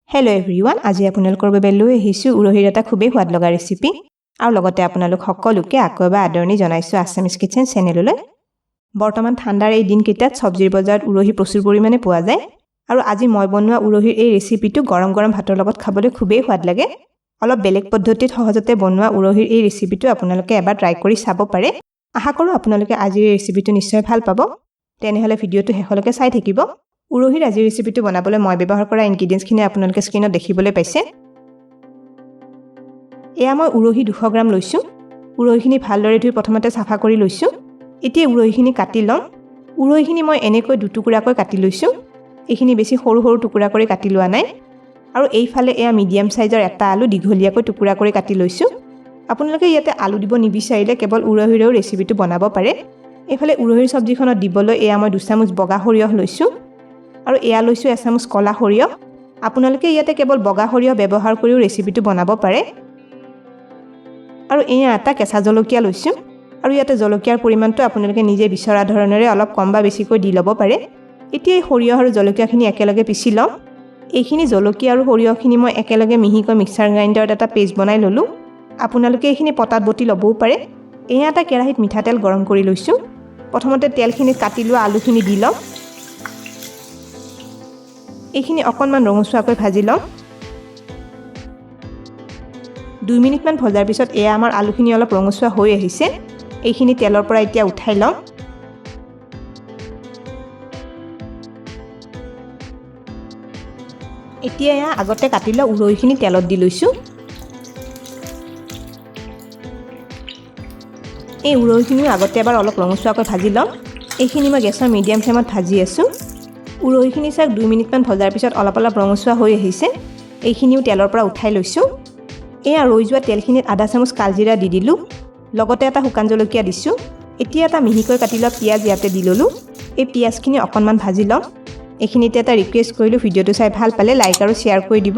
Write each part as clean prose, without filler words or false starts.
Hello' everyone, আজি আপোনালোকৰ বাবে লৈ আহিছোঁ উৰহীৰ এটা খুবেই সোৱাদ লগা ৰেচিপি আৰু লগতে আপোনালোক সকলোকে আকৌ এবাৰ আদৰণি জনাইছোঁ আছামিজ কিচেন চেনেললৈ। বৰ্তমান ঠাণ্ডাৰ এই দিনকেইটাত চব্জিৰ বজাৰত উৰহী প্ৰচুৰ পৰিমাণে পোৱা যায় আৰু আজি মই বনোৱা উৰহীৰ এই ৰেচিপিটো গৰম গৰম ভাতৰ লগত খাবলৈ খুবেই সোৱাদ লাগে। অলপ বেলেগ পদ্ধতিত সহজতে বনোৱা উৰহীৰ এই ৰেচিপিটো আপোনালোকে এবাৰ ট্ৰাই কৰি চাব পাৰে। আশা কৰোঁ আপোনালোকে আজিৰ এই ৰেচিপিটো নিশ্চয় ভাল পাব। তেনেহ'লে ভিডিঅ'টো শেষলৈকে চাই থাকিব। উৰহীৰ আজিৰ ৰেচিপিটো বনাবলৈ মই ব্যৱহাৰ কৰা ইনগ্ৰিডিয়েণ্টছখিনি আপোনালোকে স্ক্ৰীনত দেখিবলৈ পাইছে। এয়া মই উৰহী 200 গ্ৰাম লৈছোঁ। উৰহীখিনি ভালদৰে ধুই প্ৰথমতে চাফা কৰি লৈছোঁ। এতিয়া উৰহীখিনি কাটি ল'ম। উৰহীখিনি মই এনেকৈ দুটুকুৰাকৈ কাটি লৈছোঁ। এইখিনি বেছি সৰু সৰু টুকুৰা কৰি কাটি লোৱা নাই। আৰু এইফালে এয়া মিডিয়াম ছাইজৰ এটা আলু দীঘলীয়াকৈ টুকুৰা কৰি কাটি লৈছোঁ। আপোনালোকে ইয়াতে আলু দিব নিবিচাৰিলে কেৱল উৰহীৰেও ৰেচিপিটো বনাব পাৰে। এইফালে উৰহীৰ চব্জিখনত দিবলৈ এয়া মই 2 চামুচ বগা সৰিয়হ লৈছোঁ আৰু এয়া লৈছোঁ এচামুচ ক'লা সৰিয়হ। আপোনালোকে ইয়াতে কেৱল বগা সৰিয়হ ব্যৱহাৰ কৰিও ৰেচিপিটো বনাব পাৰে। আৰু এয়া এটা কেঁচা জলকীয়া লৈছোঁ আৰু ইয়াতে জলকীয়াৰ পৰিমাণটো আপোনালোকে নিজে বিচৰা ধৰণেৰে অলপ কম বা বেছিকৈ দি ল'ব পাৰে। এতিয়া এই সৰিয়হ আৰু জলকীয়াখিনি একেলগে পিচি ল'ম। এইখিনি জলকীয়া আৰু সৰিয়হখিনি মই একেলগে মিহিকৈ মিক্সাৰ গ্ৰাইণ্ডাৰত এটা পেষ্ট বনাই ল'লোঁ। আপোনালোকে এইখিনি পটাত বটি ল'বও পাৰে। এয়া এটা কেৰাহীত মিঠাতেল গৰম কৰি লৈছোঁ। প্ৰথমতে তেলখিনিত কাটি লোৱা আলুখিনি দি ল'ম। এইখিনি অকণমান ৰঙচুৱাকৈ ভাজি ল'ম। 2 মিনিটমান ভজাৰ পিছত এয়া আমাৰ আলুখিনি অলপ ৰঙচুৱা হৈ আহিছে। এইখিনি তেলৰ পৰা এতিয়া উঠাই ল'ম। এতিয়া এয়া আগতে কাটি লোৱা উৰহীখিনি তেলত দি লৈছোঁ। এই উৰহীখিনিও আগতে এবাৰ অলপ ৰঙচুৱাকৈ ভাজি ল'ম। এইখিনি মই গেছৰ মিডিয়াম ফ্লেমত ভাজি আছোঁ। উৰহীখিনি চাওক 2 মিনিটমান ভজাৰ পিছত অলপ অলপ ৰঙচুৱা হৈ আহিছে। এইখিনিও তেলৰ পৰা উঠাই লৈছোঁ। এয়া ৰৈ যোৱা তেলখিনিত আধা চামুচ কালজিৰা দি দিলোঁ। লগতে এটা শুকান জলকীয়া দিছোঁ। এতিয়া এটা মিহিকৈ কাটি লোৱা পিঁয়াজ ইয়াতে দি ল'লোঁ। এই পিঁয়াজখিনি অকণমান ভাজি ল'ম। এইখিনিতে এটা ৰিকুৱেষ্ট কৰিলোঁ, ভিডিঅ'টো চাই ভাল পালে লাইক আৰু শ্বেয়াৰ কৰি দিব।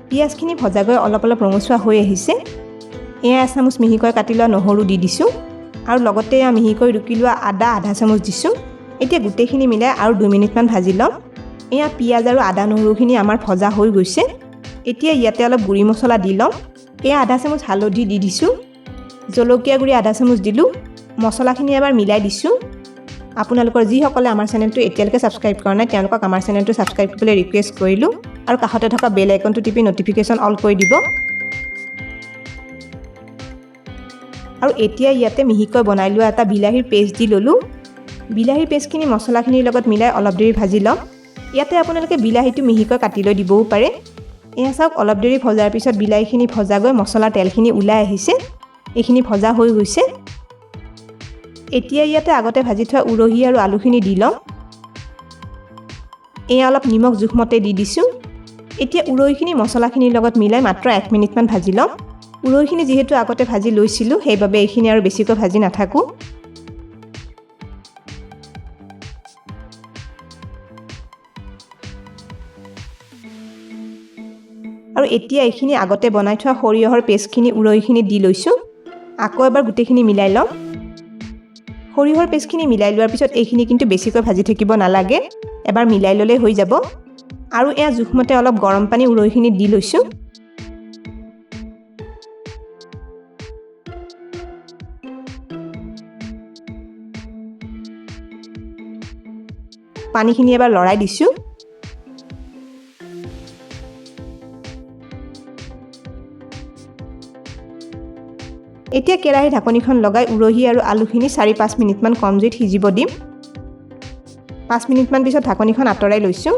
পিঁয়াজখিনি ভজাগৈ অলপ অলপ ৰঙচুৱা হৈ আহিছে। এয়া এচামুচ মিহিকৈ কাটি লোৱা নহৰু দি দিছোঁ আৰু লগতে এয়া মিহিকৈ ৰুকি লোৱা আদা আধা চামুচ দিছোঁ। এতিয়া গোটেইখিনি মিলাই আৰু 2 মিনিটমান ভাজি ল'ম। এয়া পিঁয়াজ আৰু আদা নহৰুখিনি আমাৰ ভজা হৈ গৈছে। এতিয়া ইয়াতে অলপ গুড়ি মছলা দি ল'ম। এয়া আধা চামুচ হালধি দি দিছোঁ। জলকীয়া গুড়ি আধা চামুচ দিলোঁ। মছলাখিনি এবাৰ মিলাই দিছোঁ। আপোনালোকৰ যিসকলে আমাৰ চেনেলটো এতিয়ালৈকে ছাবস্ক্ৰাইব কৰা নাই তেওঁলোকক আমাৰ চেনেলটো ছাবস্ক্ৰাইব কৰিবলৈ ৰিকুৱেষ্ট কৰিলোঁ আৰু কাষতে থকা বেল আইকনটো টিপি নটিফিকেশ্যন অল কৰি দিব। আৰু এতিয়া ইয়াতে মিহিকৈ বনাই লোৱা এটা বিলাহীৰ পেষ্ট দি ল'লোঁ। বিলাহীৰ পেষ্টখিনি মছলাখিনিৰ লগত মিলাই অলপ দেৰি ভাজি ল'ম। ইয়াতে আপোনালোকে বিলাহীটো মিহিকৈ কাটি লৈ দিবও পাৰে। এয়া চাওক অলপ দেৰি ভজাৰ পিছত বিলাহীখিনি ভজা গৈ মছলাৰ তেলখিনি ওলাই আহিছে। এইখিনি ভজা হৈ গৈছে। এতিয়া ইয়াতে আগতে ভাজি থোৱা উৰহী আৰু আলুখিনি দি ল'ম। এয়া অলপ নিমখ জোখমতে দি দিছোঁ। এতিয়া উৰহীখিনি মছলাখিনিৰ লগত মিলাই মাত্ৰ 1 মিনিটমান ভাজি ল'ম। উৰহীখিনি যিহেতু আগতে ভাজি লৈছিলোঁ সেইবাবে এইখিনি আৰু বেছিকৈ ভাজি নাথাকোঁ। আৰু এতিয়া এইখিনি আগতে বনাই থোৱা সৰিয়হৰ পেষ্টখিনি উৰহীখিনি দি লৈছোঁ। আকৌ এবাৰ গোটেইখিনি মিলাই ল'ম। সৰিয়হৰ পেষ্টখিনি মিলাই লোৱাৰ পিছত এইখিনি কিন্তু বেছিকৈ ভাজি থাকিব নালাগে, এবাৰ মিলাই ল'লে হৈ যাব। আৰু এয়া জোখমতে অলপ গৰম পানী উৰহীখিনি দি লৈছোঁ। পানীখিনি এবাৰ লৰাই দিছোঁ। এতিয়া কেৰাহী ঢাকনিখন লগাই উৰহী আৰু আলুখিনি 4-5 মিনিটমান কম জুইত সিজিব দিম। 5 মিনিটমান পিছত ঢাকনিখন আঁতৰাই লৈছোঁ।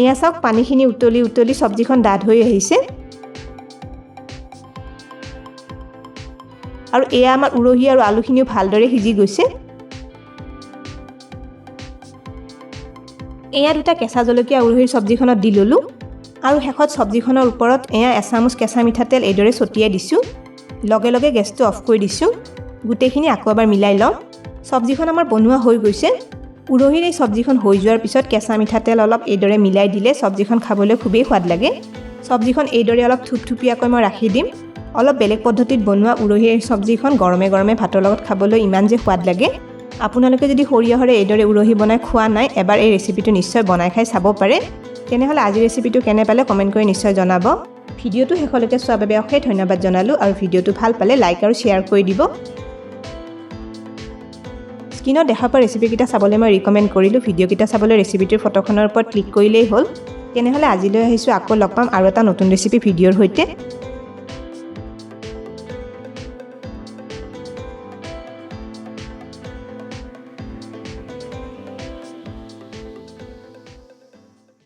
এয়া চাওক পানীখিনি উতলি উতলি চব্জিখন ডাঠ হৈ আহিছে। আৰু এয়া আমাৰ উৰহী আৰু আলুখিনিও ভালদৰে সিজি গৈছে। এয়া 2টা কেঁচা জলকীয়া উৰহীৰ চব্জিখনত দি ল'লোঁ আৰু শেষত চব্জিখনৰ ওপৰত এয়া এচামুচ কেঁচা মিঠাতেল এইদৰে ছটিয়াই দিছোঁ। লগে লগে গেছটো অফ কৰি দিছোঁ। গোটেইখিনি আকৌ এবাৰ মিলাই ল'ম। চব্জিখন আমাৰ বনোৱা হৈ গৈছে। উৰহীৰ এই চব্জিখন হৈ যোৱাৰ পিছত কেঁচা মিঠাতেল অলপ এইদৰে মিলাই দিলে চব্জিখন খাবলৈ খুবেই সোৱাদ লাগে। চব্জিখন এইদৰে অলপ থুপথুপীয়াকৈ মই ৰাখি দিম। অলপ বেলেগ পদ্ধতিত বনোৱা উৰহীৰ এই চব্জিখন গৰমে গৰমে ভাতৰ লগত খাবলৈ ইমান যে সোৱাদ লাগে। আপোনালোকে যদি সৰিয়হৰে এইদৰে উৰহী বনাই খোৱা নাই, এবাৰ এই ৰেচিপিটো নিশ্চয় বনাই খাই চাব পাৰে। তেনেহ'লে আজিৰ ৰেচিপিটো কেনে পালে কমেণ্ট কৰি নিশ্চয় জনাব। ভিডিঅ'টো শেষলৈকে চোৱাৰ বাবে অশেষ ধন্যবাদ জনালোঁ আৰু ভিডিঅ'টো ভাল পালে লাইক আৰু শ্বেয়াৰ কৰি দিব। স্ক্ৰীনত দেখা পোৱা ৰেচিপিকেইটা চাবলৈ মই ৰিকমেণ্ড কৰিলোঁ। ভিডিঅ'কেইটা চাবলৈ ৰেচিপিটোৰ ফটোখনৰ ওপৰত ক্লিক কৰিলেই হ'ল। তেনেহ'লে আজিলৈ আহিছোঁ, আকৌ লগ পাম আৰু এটা নতুন ৰেচিপি ভিডিঅ'ৰ সৈতে।